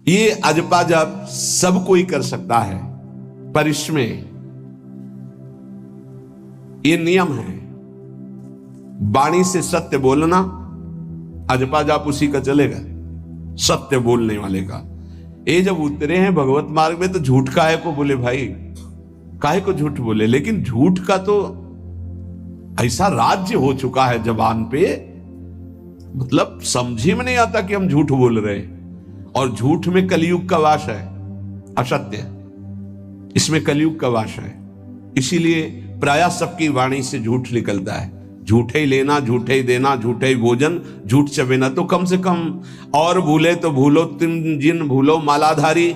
ये अजपा जप सब कोई कर सकता है, पर इसमें ये नियम है, वाणी से सत्य बोलना, अजपा जाप उसी का चलेगा, सत्य बोलने वाले का। ये जब उतरे हैं भगवत मार्ग में तो झूठ काहे को बोले भाई, काहे को झूठ बोले। लेकिन झूठ का तो ऐसा राज्य हो चुका है जबान पे, मतलब समझ ही में नहीं आता कि हम झूठ बोल रहे हैं। और झूठ में कलयुग का वास है, असत्य, इसमें कलयुग का वास है। इसीलिए प्रायः सबकी वाणी से झूठ निकलता है। झूठे ही लेना, झूठे ही देना, झूठे ही भोजन, झूठ चबेना। तो कम से कम और भूले तो भूलो तुम जिन भूलो मालाधारी,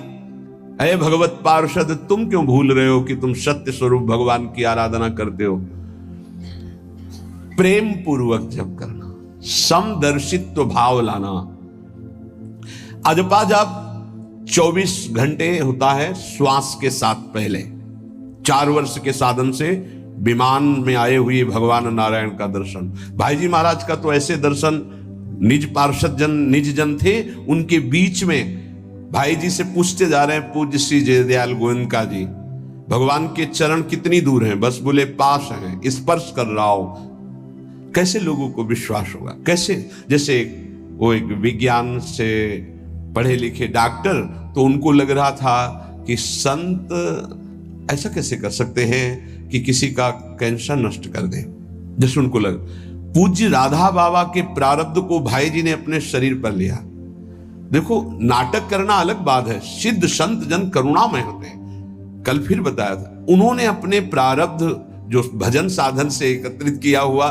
अरे भगवत पार्षद तुम क्यों भूल रहे हो कि तुम सत्य स्वरूप भगवान की आराधना करते हो। प्रेम पूर्वक जप करना, समदर्शित्व भाव लाना। अजपा जाप 24 घंटे होता है श्वास के साथ पहले। 4 वर्ष के साधन से विमान में आए हुए भगवान नारायण का दर्शन। भाई जी महाराज का तो ऐसे दर्शन, निज पार्षद जन निज जन थे, उनके बीच में भाई जी से पूछते जा रहे हैं पूज्य श्री जयदयाल गोयनका जी, भगवान के चरण कितनी दूर हैं? बस बोले पास हैं, स्पर्श कर रहा हो। कैसे लोगों को विश्वास होगा? कैसे? जैसे वो एक विज्ञान से पढ़े लिखे डॉक्टर, तो उनको लग रहा था कि संत ऐसा कैसे कर सकते हैं कि किसी का कैंसर नष्ट कर दे, जैसे उनको लग। पूज्य राधा बाबा के प्रारब्ध को भाई जी ने अपने शरीर पर लिया। देखो, नाटक करना अलग बात है, सिद्ध संत जन करुणामय होते हैं। कल फिर बताया था, उन्होंने अपने प्रारब्ध जो भजन साधन से एकत्रित किया हुआ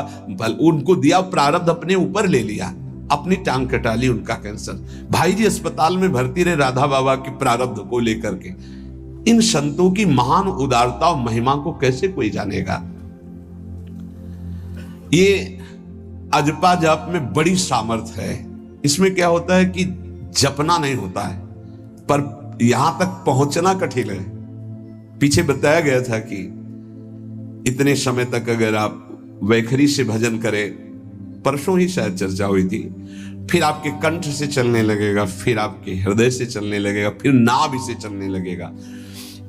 उनको दिया, प्रारब्ध अपने ऊपर ले लिया, अपनी टांग कटा ली उनका कैंसर। भाई जी अस्पताल में भर्ती रहे राधा बाबा के प्रारब्ध को लेकर के। इन संतों की महान उदारता और महिमा को कैसे कोई जानेगा। ये अजपा जाप में बड़ी सामर्थ्य है। इसमें क्या होता है कि जपना नहीं होता है, पर यहां तक पहुंचना कठिन है। पीछे बताया गया था कि इतने समय तक अगर आप वैखरी से भजन करें, परसों ही शायद चर्चा हुई थी, फिर आपके कंठ से चलने लगेगा, फिर आपके हृदय से चलने लगेगा, फिर नाभि से चलने लगेगा।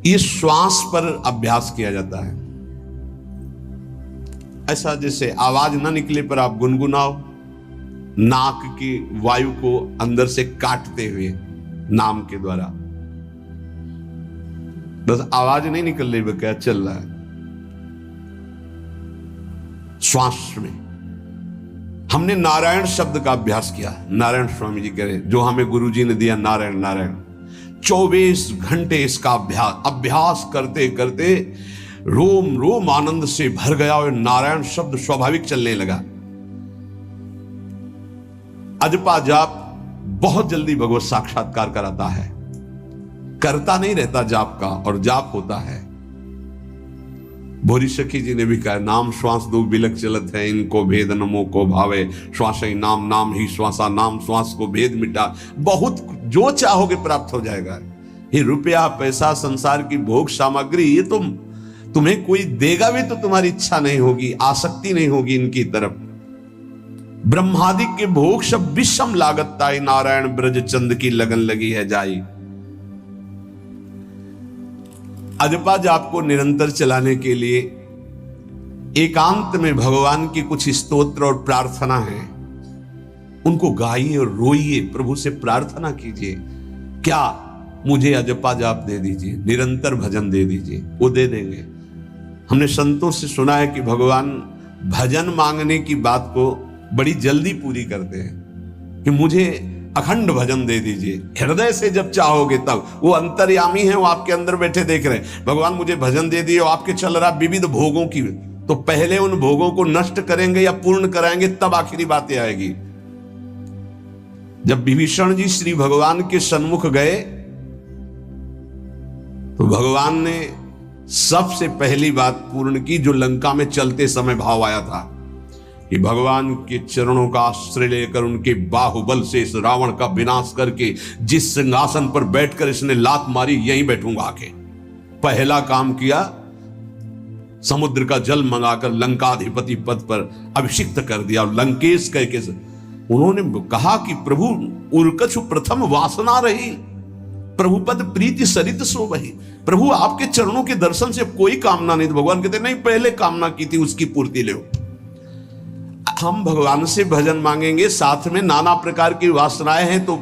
ये श्वास पर अभ्यास किया जाता है। ऐसा जैसे आवाज ना निकले पर आप गुनगुनाओ, नाक की वायु को अंदर से काटते हुए नाम के द्वारा, बस आवाज नहीं निकल रही, क्या चल रहा है श्वास में। हमने नारायण शब्द का अभ्यास किया, नारायण स्वामी जी कह रहे, जो हमें गुरुजी ने दिया, नारायण नारायण। 24 घंटे इसका अभ्यास करते करते रोम रोम आनंद से भर गया और नारायण शब्द स्वाभाविक चलने लगा। अजपा जाप बहुत जल्दी भगवत साक्षात्कार कराता है, करता नहीं रहता जाप का, और जाप होता है। भोरी सखी जी ने भी कहा, नाम श्वास दो बिलक चलत है, इनको भेद नमो को भावे, श्वास ही नाम, नाम ही श्वासा, नाम श्वास को भेद मिटा। बहुत जो चाहोगे प्राप्त हो जाएगा। ये रुपया पैसा संसार की भोग सामग्री, ये तुम्हें कोई देगा भी तो तुम्हारी इच्छा नहीं होगी, आसक्ति नहीं होगी इनकी तरफ। ब्रह्मादि के भोग सब विषम लागत ताई, नारायण ब्रज चंद की लगन लगी है जाई। अजपा जाप को निरंतर चलाने के लिए एकांत में भगवान की कुछ स्तोत्र और प्रार्थना है, उनको गाइए और रोइए, प्रभु से प्रार्थना कीजिए, क्या मुझे अजपा जाप दे दीजिए, निरंतर भजन दे दीजिए, वो दे देंगे। हमने संतों से सुना है कि भगवान भजन मांगने की बात को बड़ी जल्दी पूरी करते हैं, कि मुझे अखंड भजन दे दीजिए, हृदय से जब चाहोगे तब। वो अंतर्यामी है, वो आपके अंदर बैठे देख रहे हैं। भगवान मुझे भजन दे दिए, और आपके चल रहा विविध भोगों की, तो पहले उन भोगों को नष्ट करेंगे या पूर्ण कराएंगे, तब आखिरी बातें आएगी। जब विभीषण जी श्री भगवान के सन्मुख गए तो भगवान ने सबसे पहली बात पूर्ण की, जो लंका में चलते समय भाव आया था कि भगवान के चरणों का आश्रय लेकर उनके बाहुबल से इस रावण का विनाश करके जिस सिंहासन पर बैठकर इसने लात मारी, यहीं बैठूंगा आके। पहला काम किया, समुद्र का जल मंगाकर लंकाधिपति पद पर अभिषिक्त कर दिया। लंकेश कह के उन्होंने कहा कि प्रभु उर्कछु प्रथम वासना रही, प्रभुपद प्रीति सरित सो वही। प्रभु आपके चरणों के दर्शन से कोई कामना नहीं। तो भगवान कहते नहीं, पहले कामना की थी उसकी पूर्ति ले। हम भगवान से भजन मांगेंगे, साथ में नाना प्रकार की वासनाएं हैं, तो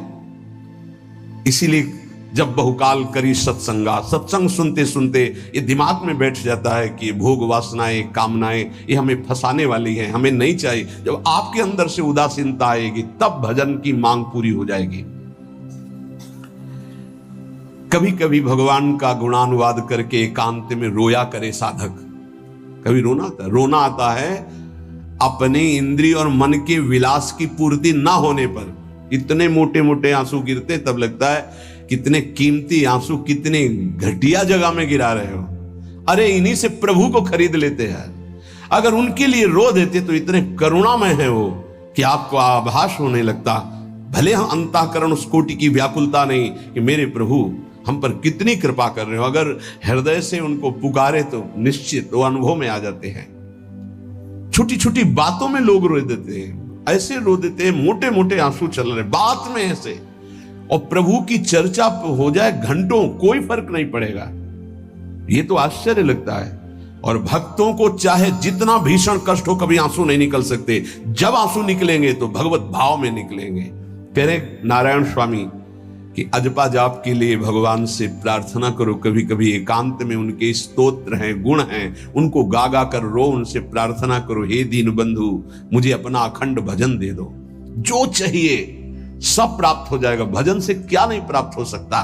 इसीलिए जब बहुकाल करी सत्संगा, सत्संग सुनते सुनते ये दिमाग में बैठ जाता है कि भोग वासनाएं, कामनाएं ये हमें फंसाने वाली हैं, हमें नहीं चाहिए। जब आपके अंदर से उदासीनता आएगी तब भजन की मांग पूरी हो जाएगी। कभी कभी भगवान का गुणानुवाद करके एकांत में रोया करे साधक। कभी रोना आता है अपने इंद्रिय और मन के विलास की पूर्ति ना होने पर। इतने मोटे मोटे आंसू गिरते, तब लगता है कितने कीमती आंसू कितने घटिया जगह में गिरा रहे हो। अरे इन्हीं से प्रभु को खरीद लेते हैं। अगर उनके लिए रो देते तो इतने करुणामय है वो कि आपको आभास होने लगता। भले हम अंतःकरण उस कोटि की व्याकुलता नहीं कि मेरे प्रभु हम पर कितनी कृपा कर रहे हो, अगर हृदय से उनको पुकारे तो निश्चित वो अनुभव में आ जाते हैं। छोटी छोटी बातों में लोग रो देते हैं, ऐसे रो देते हैं, मोटे मोटे आंसू चल रहे बात में ऐसे। और प्रभु की चर्चा हो जाए घंटों, कोई फर्क नहीं पड़ेगा। ये तो आश्चर्य लगता है। और भक्तों को चाहे जितना भीषण कष्ट हो, कभी आंसू नहीं निकल सकते। जब आंसू निकलेंगे तो भगवत भाव में निकलेंगे। कह रहे नारायण स्वामी कि अजपा जाप के लिए भगवान से प्रार्थना करो। कभी कभी एकांत में उनके स्तोत्र हैं, गुण हैं, उनको गा गा कर रो, उनसे प्रार्थना करो, हे दीन बंधु मुझे अपना अखंड भजन दे दो। जो चाहिए सब प्राप्त हो जाएगा। भजन से क्या नहीं प्राप्त हो सकता।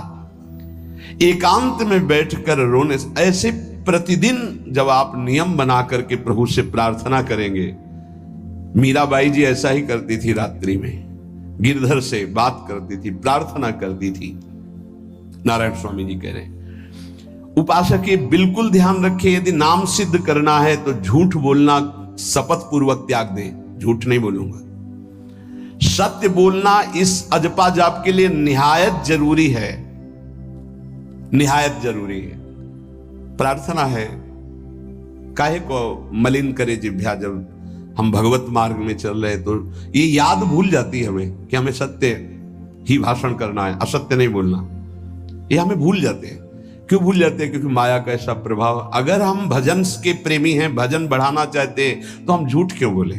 एकांत में बैठकर रोने से, ऐसे प्रतिदिन जब आप नियम बना करके प्रभु से प्रार्थना करेंगे। मीराबाई जी ऐसा ही करती थी, रात्रि में गिरधर से बात करती थी, प्रार्थना करती थी। नारायण स्वामी जी कह रहे हैं उपासक ये बिल्कुल ध्यान रखे, यदि नाम सिद्ध करना है तो झूठ बोलना शपथ पूर्वक त्याग दे। झूठ नहीं बोलूंगा, सत्य बोलना इस अजपा जाप के लिए निहायत जरूरी है, निहायत जरूरी है। प्रार्थना है, काहे को मलिन करे जिह्वा। जब हम भगवत मार्ग में चल रहे तो ये याद भूल जाती है हमें कि हमें सत्य ही भाषण करना है, असत्य नहीं बोलना। ये हमें भूल जाते हैं। क्यों भूल जाते हैं? क्योंकि माया का ऐसा प्रभाव। अगर हम भजन के प्रेमी हैं, भजन बढ़ाना चाहते हैं, तो हम झूठ क्यों बोले?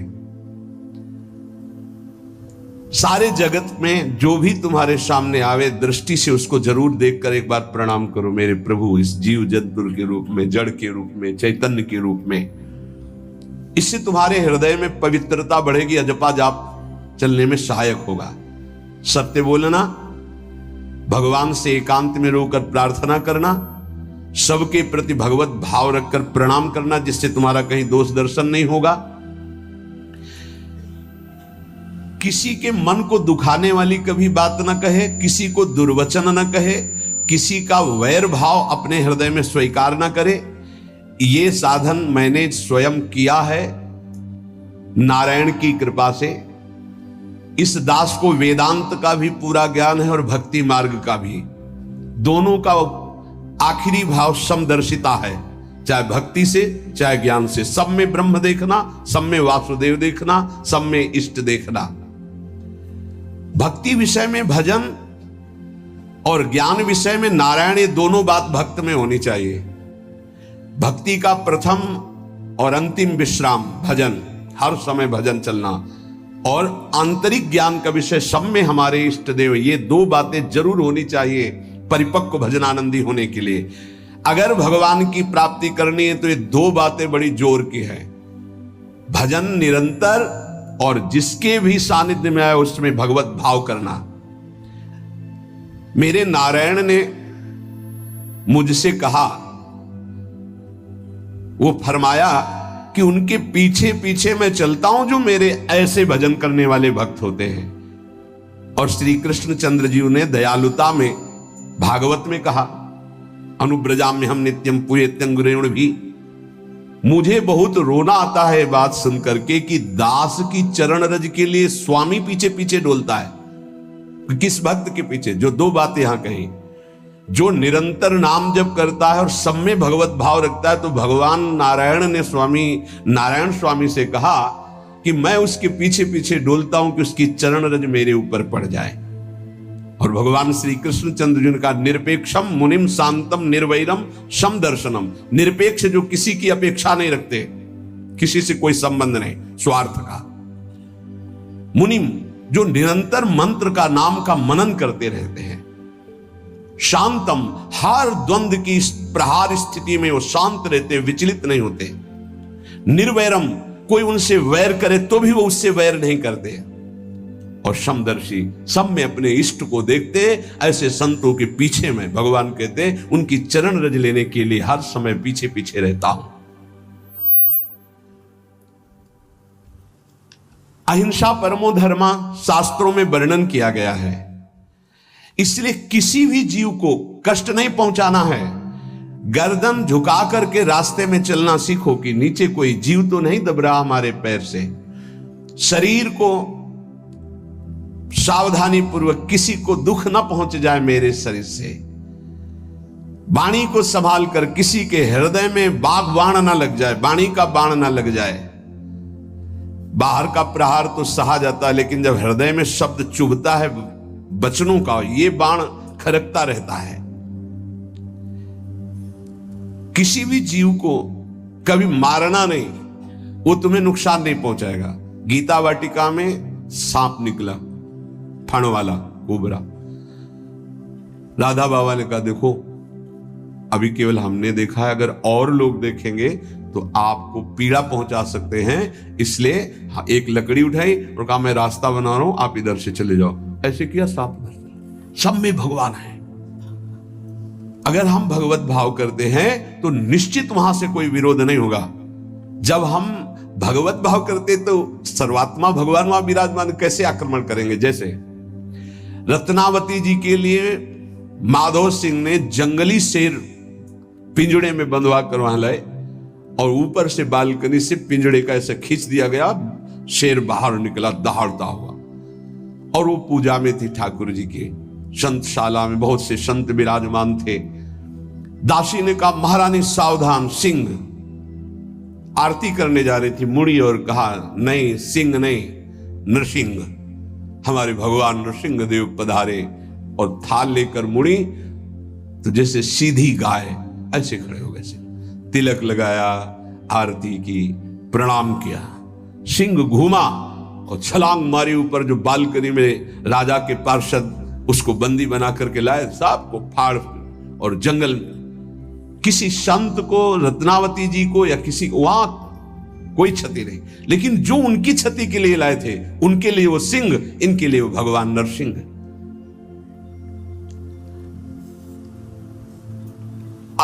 सारे जगत में जो भी तुम्हारे सामने आवे, दृष्टि से उसको जरूर देखकर एक बार प्रणाम करो। मेरे प्रभु इस जीव जंतु के रूप में, जड़ के रूप में, चैतन्य के रूप में। इससे तुम्हारे हृदय में पवित्रता बढ़ेगी, अजपा जाप चलने में सहायक होगा। सत्य बोलना, भगवान से एकांत में रोकर प्रार्थना करना, सबके प्रति भगवत भाव रखकर प्रणाम करना, जिससे तुम्हारा कहीं दोष दर्शन नहीं होगा। किसी के मन को दुखाने वाली कभी बात न कहे, किसी को दुर्वचन न कहे, किसी का वैर भाव अपने हृदय में स्वीकार न करे। ये साधन मैंने स्वयं किया है नारायण की कृपा से। इस दास को वेदांत का भी पूरा ज्ञान है और भक्ति मार्ग का भी। दोनों का आखिरी भाव समदर्शिता है, चाहे भक्ति से चाहे ज्ञान से। सब में ब्रह्म देखना, सब में वासुदेव देखना, सब में इष्ट देखना। भक्ति विषय में भजन और ज्ञान विषय में नारायण, ये दोनों बात भक्त में होनी चाहिए। भक्ति का प्रथम और अंतिम विश्राम भजन, हर समय भजन चलना, और आंतरिक ज्ञान का विषय सब में हमारे इष्ट देव। ये दो बातें जरूर होनी चाहिए परिपक्व भजनानंदी होने के लिए। अगर भगवान की प्राप्ति करनी है तो ये दो बातें बड़ी जोर की है। भजन निरंतर, और जिसके भी सानिध्य में आए उसमें भगवत भाव करना। मेरे नारायण ने मुझसे कहा, वो फरमाया कि उनके पीछे पीछे मैं चलता हूं जो मेरे ऐसे भजन करने वाले भक्त होते हैं। और श्री कृष्ण चंद्र जी ने दयालुता में भागवत में कहा, अनुब्रजाम में हम नित्यम पुयत्यंगुरेण भी। मुझे बहुत रोना आता है बात सुनकर के कि दास की चरण रज के लिए स्वामी पीछे पीछे डोलता है। किस भक्त के पीछे? जो दो बातें यहां कही, जो निरंतर नाम जप करता है और सब में भगवत भाव रखता है। तो भगवान नारायण ने नारायण स्वामी से कहा कि मैं उसके पीछे पीछे डोलता हूं कि उसकी चरण रज मेरे ऊपर पड़ जाए। और भगवान श्री कृष्णचंद्र जी ने कहा निरपेक्षम मुनिम शांतम निर्वैरम सम दर्शनम। निरपेक्ष जो किसी की अपेक्षा नहीं रखते, किसी से कोई संबंध नहीं स्वार्थ का। मुनिम जो निरंतर मंत्र का नाम का मनन करते रहते हैं। शांतम हर द्वंद्व की प्रहार स्थिति में वो शांत रहते, विचलित नहीं होते। निर्वैरम कोई उनसे वैर करे तो भी वो उससे वैर नहीं करते। और समदर्शी सब में अपने इष्ट को देखते। ऐसे संतों के पीछे में भगवान कहते हैं उनकी चरण रज लेने के लिए हर समय पीछे पीछे रहता हूं। अहिंसा परमो धर्मा शास्त्रों में वर्णन किया गया है, इसलिए किसी भी जीव को कष्ट नहीं पहुंचाना है। गर्दन झुका करके रास्ते में चलना सीखो कि नीचे कोई जीव तो नहीं दब रहा हमारे पैर से। शरीर को सावधानी पूर्वक, किसी को दुख ना पहुंच जाए मेरे शरीर से। वाणी को संभाल कर किसी के हृदय में बाग बाण ना लग जाए, वाणी का बाण ना लग जाए। बाहर का प्रहार तो सहा जाता है, लेकिन जब हृदय में शब्द चुभता है वचनों का, ये बाण खरकता रहता है। किसी भी जीव को कभी मारना नहीं, वो तुम्हें नुकसान नहीं पहुंचाएगा। गीता वाटिका में सांप निकला, फण वाला कोबरा। राधा बाबा ने कहा देखो अभी केवल हमने देखा है, अगर और लोग देखेंगे तो आपको पीड़ा पहुंचा सकते हैं, इसलिए एक लकड़ी उठाई और कहा मैं रास्ता बना रहा हूं, आप इधर से चले जाओ। ऐसे किया सांप। सब में भगवान है। अगर हम भगवत भाव करते हैं तो निश्चित वहां से कोई विरोध नहीं होगा। जब हम भगवत भाव करते तो सर्वात्मा भगवान वहां विराजमान, कैसे आक्रमण करेंगे। जैसे रत्नावती जी के लिए माधव सिंह ने जंगली शेर पिंजड़े में बंधवा कर वहां लाए और ऊपर से बालकनी से पिंजड़े का ऐसे खींच दिया गया, शेर बाहर निकला दहाड़ता हुआ। और वो पूजा में थी ठाकुर जी के संतशाला में, बहुत से संत विराजमान थे। दासी ने कहा महारानी सावधान, सिंह। आरती करने जा रही थी, मुड़ी और कहा नहीं सिंह नहीं, नरसिंह। हमारे भगवान नरसिंह देव पधारे। और थाल लेकर मुड़ी तो जैसे सीधी गाय ऐसे खड़े हो गए। तिलक लगाया, आरती की, प्रणाम किया। सिंह घूमा और छलांग मारी ऊपर, जो बालकनी में राजा के पार्षद उसको बंदी बना करके लाए, सबको फाड़। और जंगल किसी संत को, रत्नावती जी को या किसी को वहां कोई क्षति नहीं, लेकिन जो उनकी क्षति के लिए लाए थे उनके लिए वो सिंह, इनके लिए वो भगवान नरसिंह।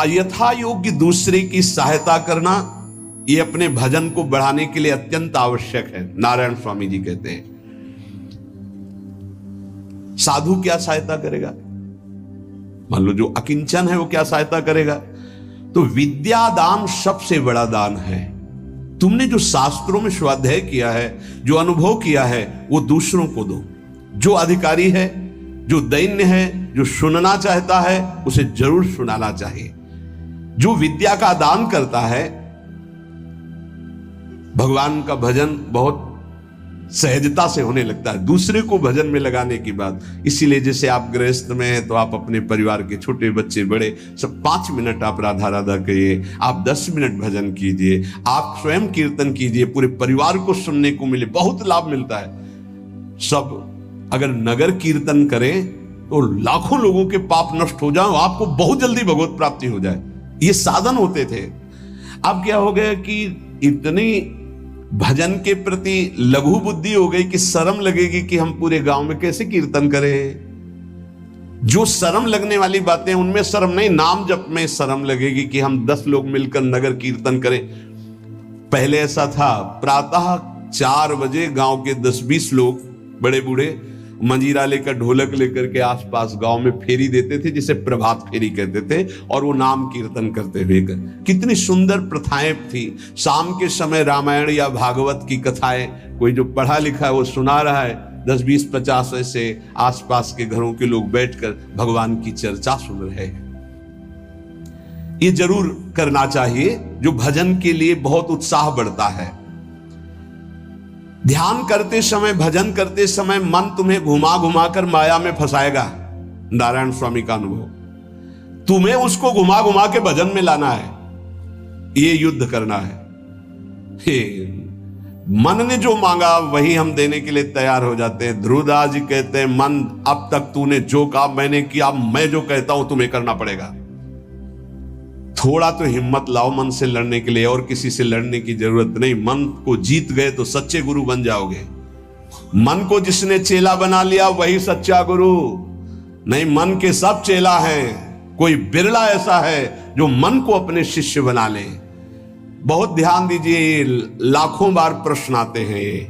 यथा योग्य दूसरे की सहायता करना ये अपने भजन को बढ़ाने के लिए अत्यंत आवश्यक है। नारायण स्वामी जी कहते हैं साधु क्या सहायता करेगा, मान लो जो अकिंचन है वो क्या सहायता करेगा। तो विद्या दान सबसे बड़ा दान है। तुमने जो शास्त्रों में स्वाध्याय किया है, जो अनुभव किया है, वो दूसरों को दो। जो अधिकारी है, जो दैन्य है, जो सुनना चाहता है उसे जरूर सुनाना चाहिए। जो विद्या का दान करता है, भगवान का भजन बहुत सहजता से होने लगता है। दूसरे को भजन में लगाने की बात, इसीलिए जैसे आप गृहस्थ में हैं तो आप अपने परिवार के छोटे बच्चे बड़े सब 5 मिनट आप राधा राधा कहिए, आप 10 मिनट भजन कीजिए, आप स्वयं कीर्तन कीजिए, पूरे परिवार को सुनने को मिले, बहुत लाभ मिलता है। सब अगर नगर कीर्तन करें तो लाखों लोगों के पाप नष्ट हो जाए, आपको बहुत जल्दी भगवत प्राप्ति हो जाए। ये साधन होते थे। अब क्या हो गया कि इतनी भजन के प्रति लघु बुद्धि हो गई कि शर्म लगेगी कि हम पूरे गांव में कैसे कीर्तन करें। जो शर्म लगने वाली बातें उनमें शर्म नहीं, नाम जप में शर्म लगेगी कि हम 10 लोग मिलकर नगर कीर्तन करें। पहले ऐसा था, प्रातः 4 बजे गांव के 10-20 लोग बड़े बूढ़े मंजीरा लेकर, ढोलक लेकर के आसपास गांव में फेरी देते थे, जिसे प्रभात फेरी कहते थे, और वो नाम कीर्तन करते हुए कितनी सुंदर प्रथाएं थी। शाम के समय रामायण या भागवत की कथाएं, कोई जो पढ़ा लिखा है वो सुना रहा है, 10, 20, 50 ऐसे आसपास के घरों के लोग बैठकर भगवान की चर्चा सुन रहे हैं। ये जरूर करना चाहिए, जो भजन के लिए बहुत उत्साह बढ़ता है। ध्यान करते समय, भजन करते समय मन तुम्हें घुमा घुमा कर माया में फंसाएगा। नारायण स्वामी का अनुभव। तुम्हें उसको घुमा घुमा के भजन में लाना है, ये युद्ध करना है। मन ने जो मांगा वही हम देने के लिए तैयार हो जाते हैं। ध्रुवदास जी कहते हैं, मन अब तक तूने जो कहा मैंने किया, मैं जो कहता हूं तुम्हें करना पड़ेगा। थोड़ा तो हिम्मत लाओ मन से लड़ने के लिए, और किसी से लड़ने की जरूरत नहीं। मन को जीत गए तो सच्चे गुरु बन जाओगे। मन को जिसने चेला बना लिया वही सच्चा गुरु नहीं। मन के सब चेला हैं, कोई बिरला ऐसा है जो मन को अपने शिष्य बना ले। बहुत ध्यान दीजिए, लाखों बार प्रश्न आते हैं ये।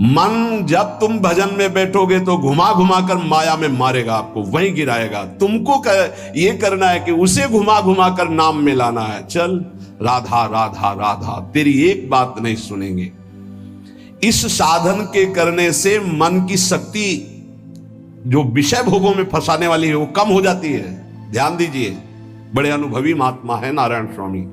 मन जब तुम भजन में बैठोगे तो घुमा घुमा कर माया में मारेगा, आपको वहीं गिराएगा। तुमको ये करना है कि उसे घुमा घुमा कर नाम में लाना है। चल राधा राधा राधा, तेरी एक बात नहीं सुनेंगे। इस साधन के करने से मन की शक्ति जो विषय भोगों में फंसाने वाली है वो कम हो जाती है। ध्यान दीजिए, बड़े अनुभवी महात्मा है नारायण स्वामी।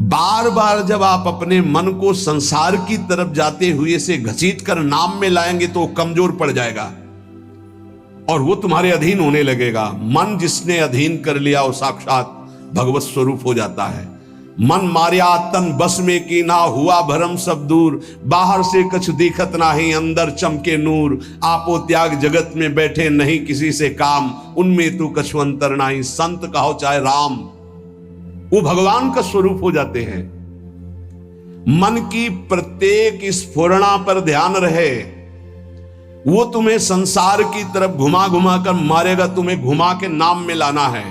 बार बार जब आप अपने मन को संसार की तरफ जाते हुए से घसीट कर नाम में लाएंगे तो कमजोर पड़ जाएगा और वो तुम्हारे अधीन होने लगेगा। मन जिसने अधीन कर लिया वो साक्षात भगवत स्वरूप हो जाता है। मन मारिया तन बस में की ना, हुआ भरम सब दूर। बाहर से कछ दिखत नाही, अंदर चमके नूर। आपो त्याग जगत में बैठे नहीं किसी से काम, उनमें तू कछु अंतर नाही। संत कहो चाहे राम, वो भगवान का स्वरूप हो जाते हैं। मन की प्रत्येक स्फुरणा पर ध्यान रहे, वो तुम्हें संसार की तरफ घुमा घुमा कर मारेगा, तुम्हें घुमा के नाम में लाना है।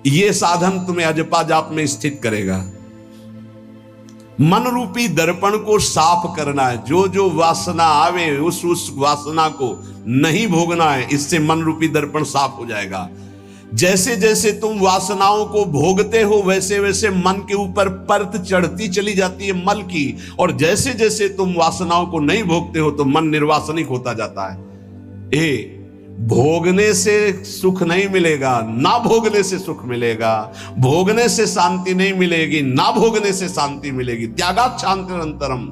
ये साधन तुम्हें अजपा जाप में स्थित करेगा। मन रूपी दर्पण को साफ करना है। जो जो वासना आवे उस वासना को नहीं भोगना है, इससे मन रूपी दर्पण साफ हो जाएगा। जैसे जैसे तुम वासनाओं को भोगते हो वैसे वैसे मन के ऊपर परत चढ़ती चली जाती है मल की, और जैसे जैसे तुम वासनाओं को नहीं भोगते हो तो मन निर्वासनिक होता जाता है। भोगने से सुख नहीं मिलेगा, ना भोगने से सुख मिलेगा। भोगने से शांति नहीं मिलेगी, ना भोगने से शांति मिलेगी। त्यागात् शांतिरंतरम।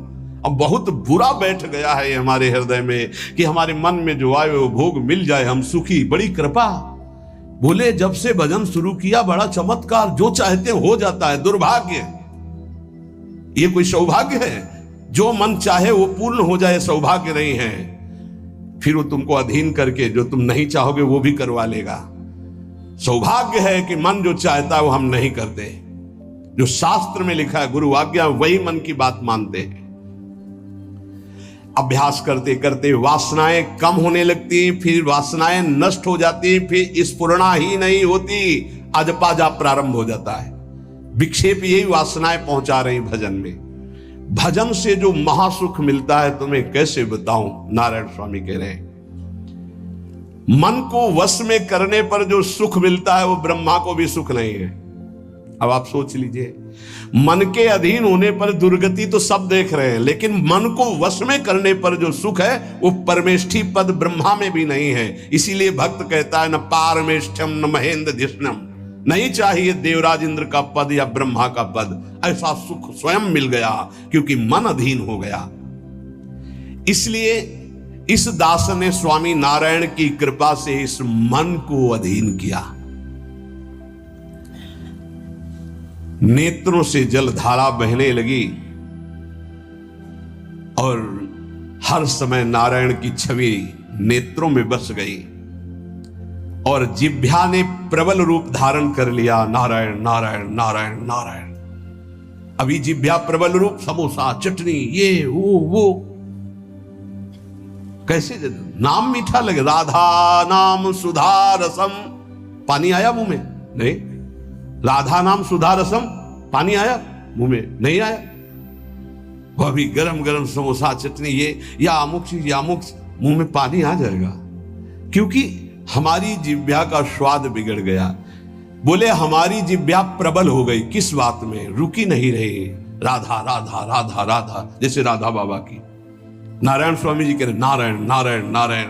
अब बहुत बुरा बैठ गया है हमारे हृदय में कि हमारे मन में जो आए वो भोग मिल जाए, हम सुखी। बड़ी कृपा। बोले जब से भजन शुरू किया बड़ा चमत्कार, जो चाहते हो जाता है। दुर्भाग्य, ये कोई सौभाग्य है? जो मन चाहे वो पूर्ण हो जाए, सौभाग्य नहीं है। फिर वो तुमको अधीन करके जो तुम नहीं चाहोगे वो भी करवा लेगा। सौभाग्य है कि मन जो चाहता है वो हम नहीं करते। जो शास्त्र में लिखा है गुरु आज्ञा, वही मन की बात मानते हैं। अभ्यास करते करते वासनाएं कम होने लगती, फिर वासनाएं नष्ट हो जाती, फिर स्फुरणा ही नहीं होती, अजपा जाप प्रारंभ हो जाता है। विक्षेप यही वासनाएं पहुंचा रही भजन में। भजन से जो महासुख मिलता है तुम्हें कैसे बताऊं, नारायण स्वामी कह रहे हैं। मन को वश में करने पर जो सुख मिलता है वो ब्रह्मा को भी सुख नहीं है। अब आप सोच लीजिए, मन के अधीन होने पर दुर्गति तो सब देख रहे हैं, लेकिन मन को वश में करने पर जो सुख है वो परमेष्ठी पद ब्रह्मा में भी नहीं है। इसीलिए भक्त कहता है न पारमेष्ठ्यम न महेंद्र धिष्णम, नहीं चाहिए देवराज इंद्र का पद या ब्रह्मा का पद। ऐसा सुख स्वयं मिल गया क्योंकि मन अधीन हो गया। इसलिए इस दास ने स्वामी नारायण की कृपा से इस मन को अधीन किया। नेत्रों से जलधारा बहने लगी और हर समय नारायण की छवि नेत्रों में बस गई और जिह्वा ने प्रबल रूप धारण कर लिया। नारायण नारायण नारायण नारायण। अभी जिह्वा प्रबल रूप, समोसा चटनी ये वो कैसे नाम मीठा लगे। राधा नाम सुधा रसम, पानी आया मुंह में? नहीं। राधा नाम सुधा रसम, पानी आया मुंह में? नहीं आया। वो अभी गरम गरम समोसा चटनी ये या अमुक चीज या अमुक, मुंह में पानी आ जाएगा क्योंकि हमारी जिह्वा का स्वाद बिगड़ गया। बोले हमारी जिह्वा प्रबल हो गई। किस बात में? रुकी नहीं रही। राधा राधा राधा राधा, जैसे राधा बाबा की। नारायण स्वामी जी कह रहे नारायण नारायण नारायण।